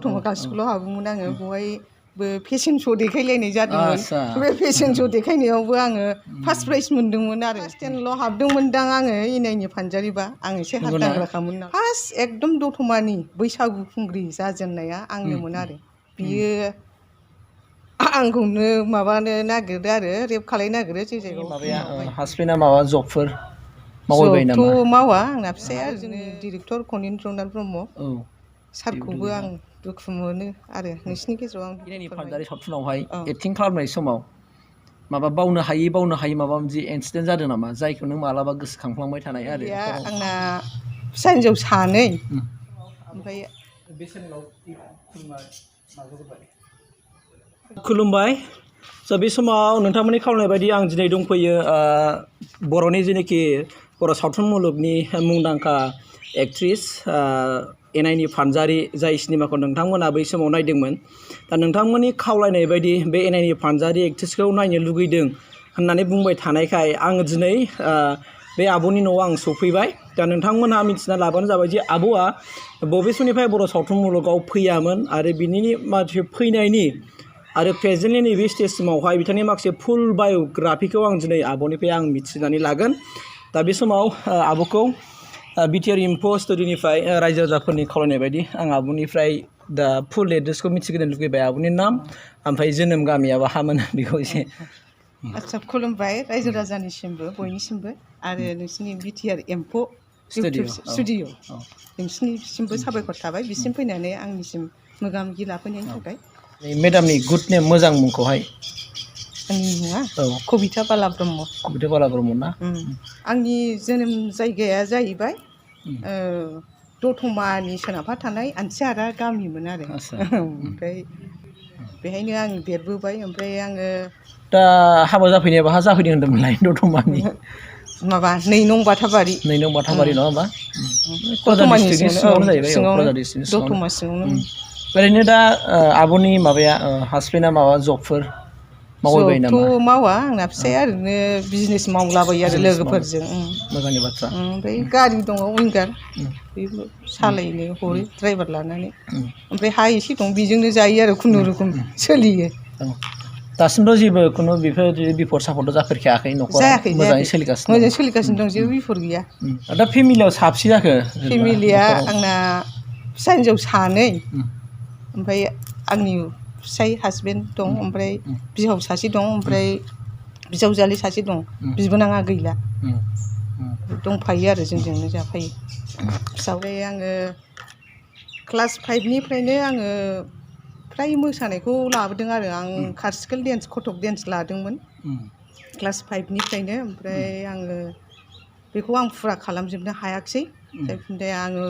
दतमा गार्ल्स स्कुलाव हाबोमोन आङो बेवहायबो फेशन श' देखायलायनाय जादोंमोन बे फेशन श' देखायनायावबो आङो फार्स्ट प्राइज मोनदोंमोन आरो क्लास 10ल' हाबदोंमोनदां आङो इनायनि फानजारिबा आं एसे हात दांग्राखामोन नालाय फार्स्ट एकदम दतमानि बैसागु खुंग्रि जाजेननाया आंनोमोन आरो बियो आंखौनो माबानो नागिरदो आरो रेप खालायनो नागिरो जे जायगायाव माबाया हासबेन्डआ माबा जबफोर मावबाय नामा जबथ' मावा आंना फिसाया जोंनि डिरेक्टर कनिन्द्रनाथ ब्रह्म सारखौबो आं दुखु मोनो आरो नोंसिनि गेजेराव आं इनायनि फानजारि सावथुनावहाय एक्टिं खालामनाय समाव माबा बावनो हायै माबा मोनसे इन्सिडेन्ट जादों नामा जायखौ नों मालाबा गोसोखांफ्लांबाय थानाय आरो आंना फिसा हिन्जाव सानै ओमफ्राय खुलुमबाय स' बे समाव नोंथांमोननि खावलायनाय बायदि आं दिनै दंफैयो बर'नि जेनाखि बर' सावथुन मुलुगनि मुंदांखा एक्ट्रिस एनाइनि फानजारि जाय सिनेमाखौ नोंथांमोना बै समाव नायदोंमोन दा नोंथांमोननि खावलायनाय बायदि बे एनाइनि फानजारि एक्ट्रिसखौ नायनो लुगैदों होननानै बुंबाय थानायखाय आङो दिनै बे आब'नि न'आव आं सफैबाय दा नोंथांमोनहा मिथिना लाबानो जाबाय जे आब'आ बबे समनिफ्राय बर' सावथुन मुलुगाव फैयामोन आरो बिनि माखासे फैनायनि आरो प्रेजेन्टलि नैबे स्टेजसिमावहाय बिथांनि माखासे फुल बाय'ग्राफिखौ आं दिनै आब'निफ्राय आं मिथिनानै लागोन दा बे समाव आब'खौ Btrinfostudiनिफ्राय रायजो राजाफोरनि खावलायनाय बायदि आं आब'निफ्राय दा फुल एड्रेसखौ मिथिग्रोनो लुगैबाय आब'नि नाम ओमफ्राय जोनोम गामिया बाहामोन बेखौ एसे आदसा खुलुमबाय रायजो राजानिसिमबो बयनिसिमबो आरो नोंसिनि बिटिआर एम्फौ स्टुडिअ नोंसिनिसिमबो साबायखर थाबाय बिसिम फैनानै आंनिसिम मोगा मोगि लाफैनायनि थाखाय मेडामनि गुड नेम मोजां मुंखौहाय आंनि मुङा कबिता बाला ब्रह्म ना आंनि जोनोम जायगाया जाहैबाय दतमानि सोनाबहा थानाय आनसिहारा गामिमोन आरो ओमफ्राय बेहायनो आं देरबोबाय ओमफ्राय आङो दा हाबा जाफैनाया बाहा जाफैदों होनदोंमोनलाय दतमानि माबा 2 नं बाथाबारि 2 नं बाथाबारि नङा होमबा दतमानि सिङावनो जाहैबाय दतमा सिङावनो ओरैनो दा आब'नि माबाया हासबेन्डआ माबा जबफोर मावबाय नामा जबथ' मावा आंना फिसाया ओरैनो बिजनेस मावलाबायो आरो लोगोफोरजों मोजांनि बाथ्रा ओमफ्राय गारि दङ विंगार बेबो सालायनो हरो ड्राइभार लानानै ओमफ्राय हा एसे दं बेजोंनो जायो आरो खुनुरुखुम सोलियो दासिमथ' जेबो खुनु बेफोरबायदि बिपद सापद जाफेरखायाखै न'खराव मोजाङै सोलिगासिनो दं जेबो बिपद गैया दा फेमिलियाव साबसे जाखो फेमिलिया आंना फिसा हिन्जाव सानै ओमफ्राय आंनि फिसाय हासबेन्ड दं ओमफ्राय बिहाव सासे दं ओमफ्राय बिजावजालि सासे दं बिबोनाङा गैला दंफायो आरो जोंजोंनो जाफायो फिसाफ्राय आङो क्लास 5निफ्रायनो आङो फ्राय मोसानायखौ लाबोदों आरो आं क्लासिकेल डेन्स कथक डेन्स लादोंमोन क्लास 5निफ्रायनो ओमफ्राय आङो बेखौ आं फुरा खालामजोबनो हायाखिसै ओमफ्राय आङो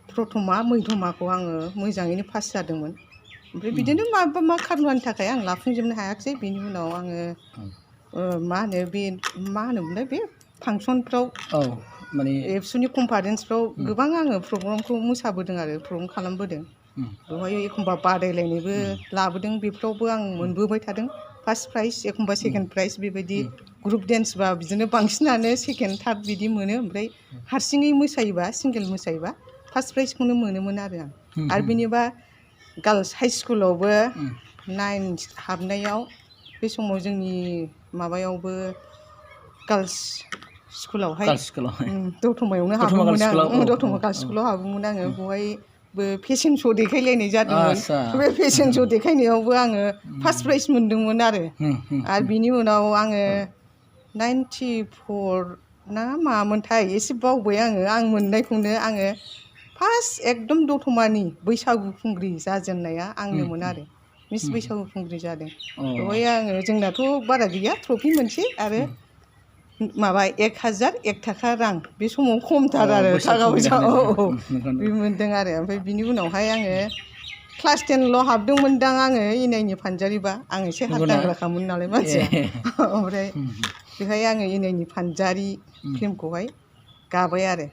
प्रथमा मैधमाखौ आङो मोजाङैनो पास जादोंमोन ओमफ्राय बिदिनो मा खारननि थाखाय आं लाफुंजोबनो हायाखिसै बिनि उनाव आङो मा होनोमोनलाय बे फांसनफ्राव माने एबसुनि कनफारेन्सफ्राव गोबां आङो प्रग्रामखौ मोसाबोदों आरो प्रग्राम खालामबोदों बेवहाय एखमबा बादायलायनायबो लाबोदों बेफोरावबो आं मोनबोबाय थादों फार्स्ट प्राइज एखमबा सेकेन्ड प्राइज बेबायदि ग्रुप डेन्सबा बिदिनो बांसिनानो सेकेन्ड थार्ड बिदि मोनो ओमफ्राय हारसिङै मोसायोबा सिंगेल मोसायोबा फार्स्ट प्राइजखौनो मोनोमोन आरो आरो बिनिबा गार्ल्स हाइ स्कुलावबो 9 हाबनायाव बे समाव जोंनि माबायावबो गार्ल्स स्कुलावहाय दतमायावनो हाबोमोन आं दतमा गार्ल्स स्कुलाव हाबोमोन आङो बेवहायबो फेशन श' देखायलायनाय जादोंमोन बे फेशन श' देखायनायावबो आङो फार्स्ट प्राइज मोनदोंमोन आरो बिनि उनाव आङो 94 ना मामोनथाय एसे बावबाय आं मोननायखौनो आङो फार्स्ट एकदम दतमानि बैसागु खुंग्रि जाजेननाया आंनोमोन आरो मिस बैसागु खुंग्रि जादों बेवहाय आङो जोंनाथ' बारा गैया ट्रफि मोनसे आरो माबा 1001 थाखा रां बे समाव खमथार आरो थाखा फैसा बे मोनदों आरो ओमफ्राय बिनि उनावहाय आङो क्लास 10ल' हाबदोंमोनदां आङो इनाइनि फानजारिबा आं एसे हात दांग्राखामोन नालाय मानसिया ओमफ्राय बेहाय आङो इनाइनि फानजारि फिल्मखौहाय गाबाय आरो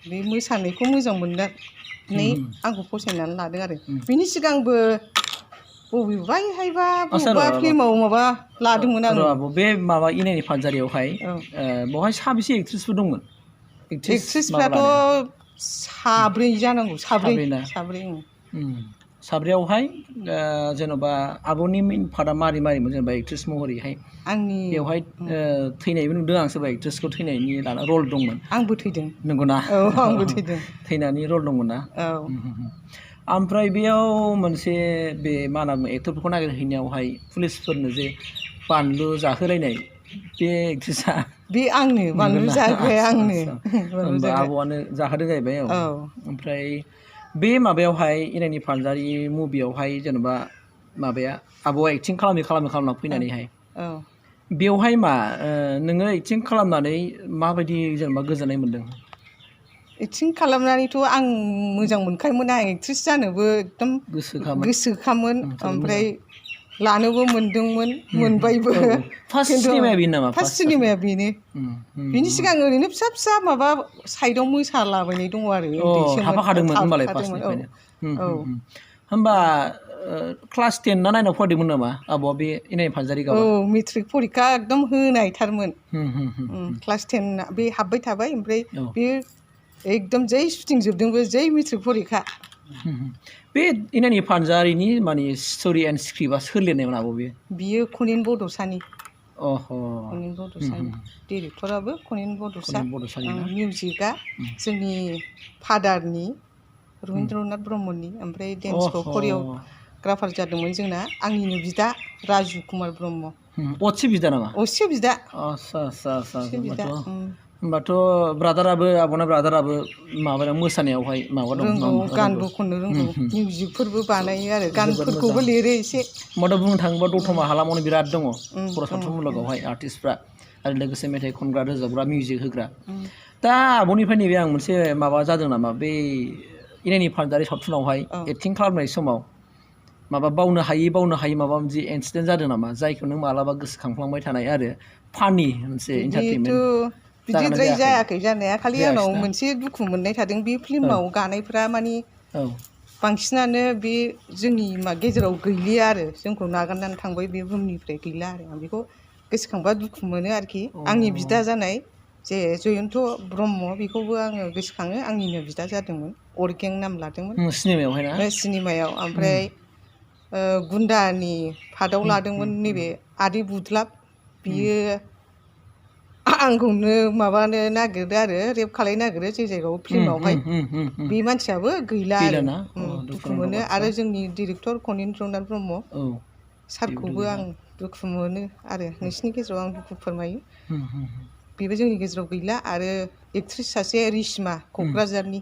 बे मोसानायखौ मोजां मोननानै आंखौ फसायनानै लादों आरो बिनि सिगांबो बबेहायबा फिल्माव माबा लादोंमोन आङो बे माबा इनाइनि फानजारियावहाय बेवहाय साबेसे एक्ट्रेसफोर दंमोन एक्ट्रेसफ्राथ' साब्रै जानांगौ साब्रै साब्रैयावहाय जेन'बा आब'नि मेन पार्टआ मारै मारैमोन जेनेबा एक्ट्रेस महरैहाय आंनि बेवहाय थैनायबो नुदों आं सोरबा एक्ट्रेसखौ थैनायनि लाना रल दंमोन आंबो थैदों नंगौना औ आंबो थैदों थैनायनि रल दंमोन ना औ ओमफ्राय बेयाव मोनसे बे मा होनना बुङो एक्टरफोरखौ नागिरहैनायावहाय पुलिसफोरनो जे बानलु जाहोलायनाय बे एक्ट्रेसआ बे आंनो बानलु नंगौना जाग्राया आंनो बानलु होमबा जाग्रा आब'आनो जाहोदों जाहैबाय औ ओमफ्राय बे माबायावहाय इनायनि फानजारि मुभियावहाय जेनेबा माबाया आब'आ एक्टिं खालामना फैनानैहाय औ बेवहाय मा नोङो एक्टिं खालामनानै माबायदि जेनेबा गोजोननाय मोन्दों एक्टिं खालामनानैथ' आं मोजां मोनखायोमोन आं एक्ट्रेस जानोबो एकदम गोसोखामोन जोबोद ओमफ्राय मोजां लानोबो मोनदोंमोन मोनबायबो फार्स्ट खिन्थु सिनेमाया बेनो नामा फार्स्ट सिनेमाया बेनो बिनि सिगां ओरैनो फिसा फिसा माबा साइडआव मोसालाबायनाय दङ आरो उन्दैसोमोन थाफाखादोंमोन होमबालाय थाफाखादोंमोन औ फार्स्टनिफ्रायनो औ होमबा क्लास 10 ना 9 आव फरायदोंमोन नामा आब'आ बे इनायनि फानजारि औ गावआ मेट्रिक परिखा एकदम होनायथारमोन क्लास 10 बे हाबबाय थाबाय ओमफ्राय बे एकदम जै सुटिं जोबदोंबो जै मेट्रिक परिखा बे इनायनि फानजारिनि माने स्ट'रि एन्ड स्क्रिप्टआ सोर लिरनायमोन आब' बियो कनिन बड'सानि अह कनिन बड'सानि डिरेक्टराबो कनिन बड'सा बड'सानि ना मिउजिकआ जोंनि फादारनि रबिन्द्रनाथ ब्रह्मनि ओमफ्राय डेन्सखौ करिय'ग्राफार जादोंमोन जोंना आंनिनो बिदा राजु कुमार ब्रह्म असे बिदा नामा असे बिदा आदसा होमबाथ' आब'ना ब्रादाराबो माबायाव मोसानायावहाय माबा दं रोंगौ गानबो खननो रोंगौ मिउजिकफोरबो बानायो आरो गानफोरखौबो लिरो एसे होमबाथ' बुंनो थाङोबा दतमा हालामावनो बिराद दङ बर' सावथुन मुलुगावहाय आर्टिस्टफ्रा आरो लोगोसे मेथाइ खनग्रा रोजाबग्रा मिउजिक होग्रा दा आब'निफ्राय नैबे आं मोनसे माबा जादों नामा बै इनायनि फानजारि सावथुनावहाय एक्टिं खालामनाय समाव माबा बावनो हायि माबा मोनसे इन्सिडेन्ट जादों नामा जायखौ नों मालाबा गोसोखांफ्लांबाय थानाय आरो फानि मोनसे इन्टारटेनमेन्ट बिदिद्राय जायाखै जानाया खालि आंनाव मोनसे दुखु मोननाय थादों बे फिल्माव गानायफ्रा मानि बांसिनानो बे जोंनि गेजेराव गैलिया आरो जोंखौ नागारनानै थांबाय बे बुहुमनिफ्राय गैला आरो आं बेखौ गोसोखांबा दुखु मोनो आरोखि आंनि बिदा जानाय जे जयन्त ब्रह्म बेखौबो आङो गोसोखाङो आंनिनो बिदा जादोंमोन अरगें नाम लादोंमोन सिनेमायावहाय ना सिनेमायाव ओमफ्राय गुन्दानि फादाव लादोंमोन नैबे आदै बुदलाब बियो आंखौनो माबानो नागिरदो आरो रेप खालायनो नागिरो जे जायगायाव फिल्मावहाय बे मानसियाबो गैला आरो दुखु मोनो आरो जोंनि डिरेक्टर कनिन्द्रनाथ ब्रह्म सारखौबो आं दुखु मोनो आरो नोंसिनि गेजेराव आं दुखु फोरमायो बेबो जोंनि गेजेराव गैला आरो एक्ट्रेस सासे रिसिमा क'क्राझारनि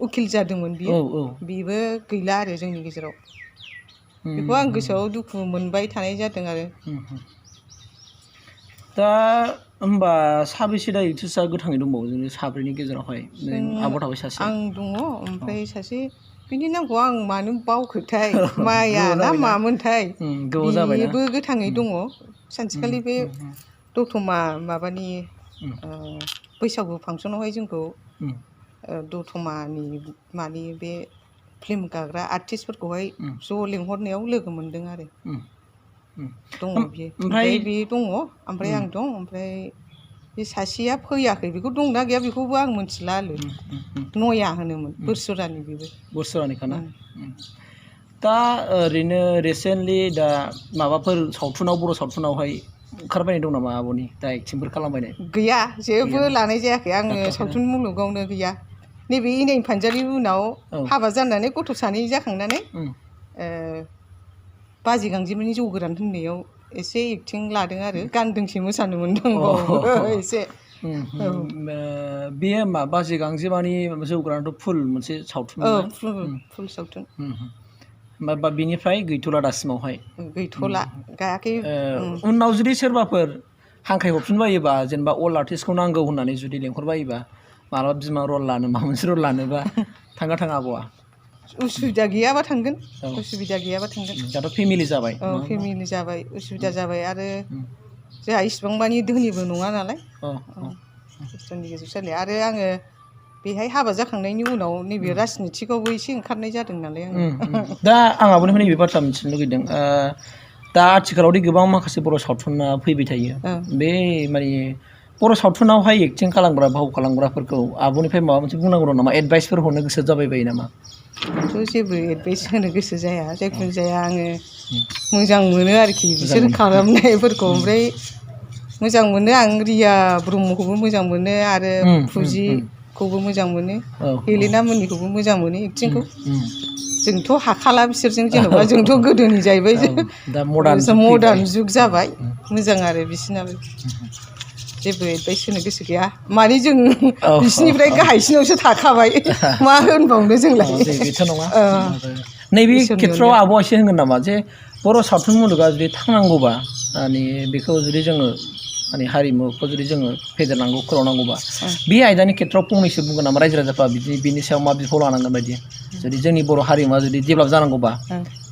उकिल जादोंमोन बेबो गैला आरो जोंनि गेजेराव बेखौ आं गोसोआव दुखु मोनबाय थानाय जादों आरो दा होमबा साबेसे दा एक्ट्रेसआ गोथाङै दंबावो जोंनि साब्रैनि गेजेरावहाय आब' थाबाय सासे आं दङ ओमफ्राय सासे बिनि नामखौ आं मानो बावखोथाय माया ना मामोनथाय बेबो गोथाङै दङ सानसेखालि बे दतमा माबानि बैसागु फांसनावहाय जोंखौ दतमानि मानि बे फिल्म गाग्रा आर्टिस्टफोरखौहाय ज' लिंहरनायाव लोगो मोनदों आरो दङ बियो ओमफ्राय बे दङ ओमफ्राय आं दं ओमफ्राय बे सासेया फैयाखै बेखौ दंना गैया बेखौबो आं मिथिला आरो नया होनोमोन बोरसुरानि बेबो बोरसुरानिखाना दा ओरैनो रिसेन्टलि दा माबाफोर सावथुनाव बर' सावथुनावहाय ओंखारबायनाय दं नामा आब'नि दा एक्टिंफोर खालामबायनाय गैया जेबो लानाय जायाखै आङो सावथुन मुलुगावनो गैया नैबे इनायनि फानजारि उनाव हाबा जानानै गथ' सानै जाखांनानै बाजै गांजेमानि जौ गोरान होननायाव एसे एक्टिं लादों आरो गान दोंसे मोसानो मोनदों एसे बेयो मा बाजै गांजेमानि जौ गोरानाथ' फुल मोनसे सावथुन फुल सावथुन होमबा बिनिफ्राय गैथ'ला दासिमावहाय गैथ'ला गायाखै उनाव जुदि सोरबाफोर हांख्रायहरफिनबायोबा जेनेबा अल्ड आर्टिस्टखौ नांगौ होननानै जुदि लेंहरबायोबा मालाबा बिमा रल लानो माबा मोनसे रल लानोबा थाङा आब'आ उसुबिदा गैयाबा थांगोन उसुबिदा गैयाबा थांगोन दाथ' फेमिलि जाबाय फेमिलि जाबाय उसुबिदा जाबाय आरो जोंहा इसिबां मानि धोनिबो नङा नालाय खस्थ'नि गेजेरजों सोलियो आरो आङो बेहाय हाबा जाखांनायनि उनाव नैबे राजनितिकआवबो एसे ओंखारनाय जादों नालाय आङो दा आं आब'निफ्राय नैबे बाथ्रा मिथिनो लुगैदों दा आथिखालावदि गोबां माखासे बर' सावथुना फैबाय थायो बे माने बर' सावथुनावहाय एक्टिं खालामग्रा फाव खालामग्राफोरखौ आब'निफ्राय माबा मोनसे बुंनांगौ दं नामा एडभाइसफोर हरनो गोसो जाबाय बायो नामा थ' जेबो एडभाइस होनो गोसो जाया जायखुनु जाया आङो मोजां मोनो आरोखि बिसोर खालामनायफोरखौ ओमफ्राय मोजां मोनो आं रिया ब्रह्मखौबो मोजां मोनो आरो फुजिखौबो मोजां मोनो हेलेना मोननिखौबो मोजां मोनो एक्टिंखौ जोंथ' हाखाला बिसोरजों जेन'बा जोंथ' गोदोनि जाहैबाय दा मडार्न जुग जाबाय मोजां आरो बिसोरनाबो जेबो एडभाइस होनो गोसो गैया माने जों बिसिनिफ्राय गाहायसिनावसो थाखाबाय मा होनबावनो जोंलाय बेथ' नङा नैबे खेथ्रआव आब' एसे होनगोन नामा जे बर' सावथुन मुलुगा जुदि थांनांगौबा माने बेखौ जुदि जोङो माने हारिमुखौ जुदि जोङो फेदेरनांगौ फोलावनांगौबा बे आयदानि खेथ्रआव फंनैसो बुंगोन नामा रायजो राजाफ्रा बिनि सायाव मा बिफाव लानांगोन बायदि जुदि जोंनि बर' हारिमुवा जुदि डेभेलप जानांगौबा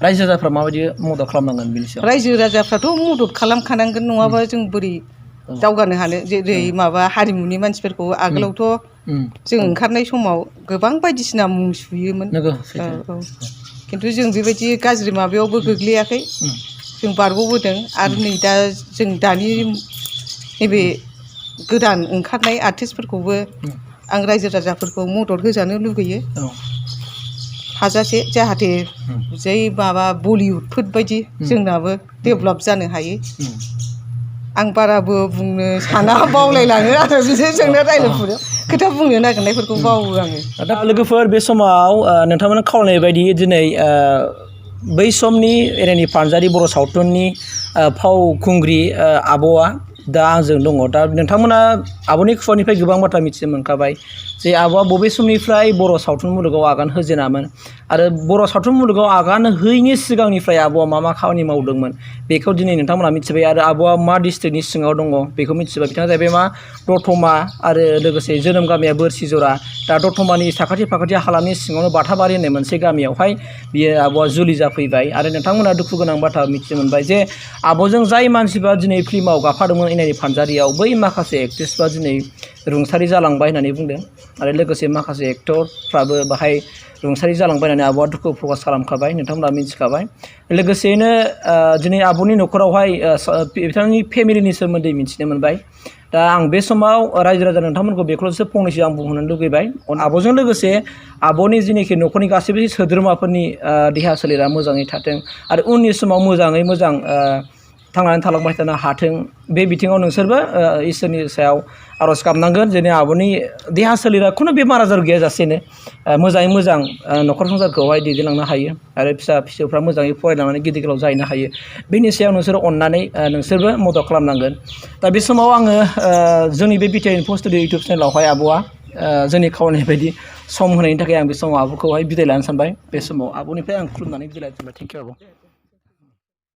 रायजो राजाफ्रा माबायदि मदद खालामनांगोन बिनि सायाव रायजो राजाफ्राथ' मदद खालामखानांगोन नङाबा जों बोरै दावगानो हानो जेरै माबा हारिमुनि मानसिफोरखौ आगोलावथ' जों ओंखारनाय समाव गोबां बायदिसिना मुं सुयोमोन खिन्थु जों बेबायदि गाज्रि माबायावबो गोग्लैयाखै जों बारग'बोदों आरो नै दा जों दानि नैबे गोदान ओंखारनाय आर्टिस्टफोरखौबो आं रायजो राजाफोरखौ मदद होजानो लुगैयो हाजासे जाहाथे जै माबा बलिउडफोर बायदि जोंनाबो डेभेलप जानो हायो आं बाराबो बुंनो साना बावलायलाङो आरो बिसोरजोंनो रायज्लायफुनो खोथा बुंनो नागिरनायफोरखौ बावो आङो दा लोगोफोर बे समाव नोंथांमोना खावलायनाय बायदि दिनै बै समनि एनाइनि फार्जारि बर' सावथुननि फावखुंग्रि आब'आ दा आंजों दङ दा नोंथांमोना आब'नि खुगानिफ्राय गोबां बाथ्रा मिथिनो मोनखाबाय जे आब'आ बबे समनिफ्राय बर' सावथुन मुलुगाव आगान होजेनामोन आरो बर' सावथुन मुलुगाव आगान होयैनि सिगांनिफ्राय आब'आ मा खामानि मावदोंमोन बेखौ दिनै नोंथांमोना मिथिबाय आरो आब'आ मा डिस्ट्रिक्टनि सिङाव दङ बेखौ मिथिबाय बिथाङा जाहैबाय मा दतमा आरो लोगोसे जोनोम गामिया बोरसिजरा दा दतमानि साखाथि फाखाथि हालामनि सिङावनो बाथाबारि होननाय मोनसे गामियावहाय बियो आब'आ जुलि जाफैबाय आरो नोंथांमोना दुखु गोनां बाथ्रा मिथिनो मोनबाय जे आब'जों जाय मानसिफ्रा दिनै फिल्माव गाफादोंमोन एनाइनि फार्जारियाव बै माखासे एक्ट्रेसफ्रा दिनै रुंसारि जालांबाय होननानै बुंदों आरो लोगोसे माखासे एक्टरफ्राबो बाहाय रुंसारि जालांबाय होननानै आब'आ दुखु प्रकास खालामखाबाय नोंथांमोना मिथिखाबाय लोगोसेयैनो दिनै आब'नि न'खरावहाय बिथांनि फेमिलिनि सोमोन्दै मिथिनो मोनबाय दा आं बे समाव रायजो राजा नोंथांमोनखौ बेखौल'सो फंनैसो आं बुंहरनो लुगैबाय आब'जों लोगोसे आब'नि जिनिखि न'खरनि गासैबो सोद्रोमाफोरनि देहा सोलेरा मोजाङै थाथों आरो उननि समाव मोजाङै मोजां थांनानै थालांबाय थानो हाथों बे बिथिङाव नोंसोरबो इसोरनि सायाव आर'ज गाबनांगोन जेने आब'नि देहा सोलेरा खुनु बेमार आजार गैयाजासेनो मोजाङै मोजां न'खर संसारखौहाय दैदेनलांनो हायो आरो फिसा फिसौफ्रा मोजाङै फरायलांनानै गिदिर गोलाव जाहैनो हायो बेनि सायाव नोंसोर अननानै नोंसोरबो मदद खालामनांगोन दा बे समाव आङो जोंनि बे Btrinfostudio इउटुब चेनेलावहाय आब'आ जोंनि खावलायनाय बायदि सम होनायनि थाखाय आं बे समाव आब'खौहाय बिदाय लानो सानबाय बे समाव आब'निफ्राय आं खुलुमनानै बिदाय लानो सानबाय थेंक इउ आब'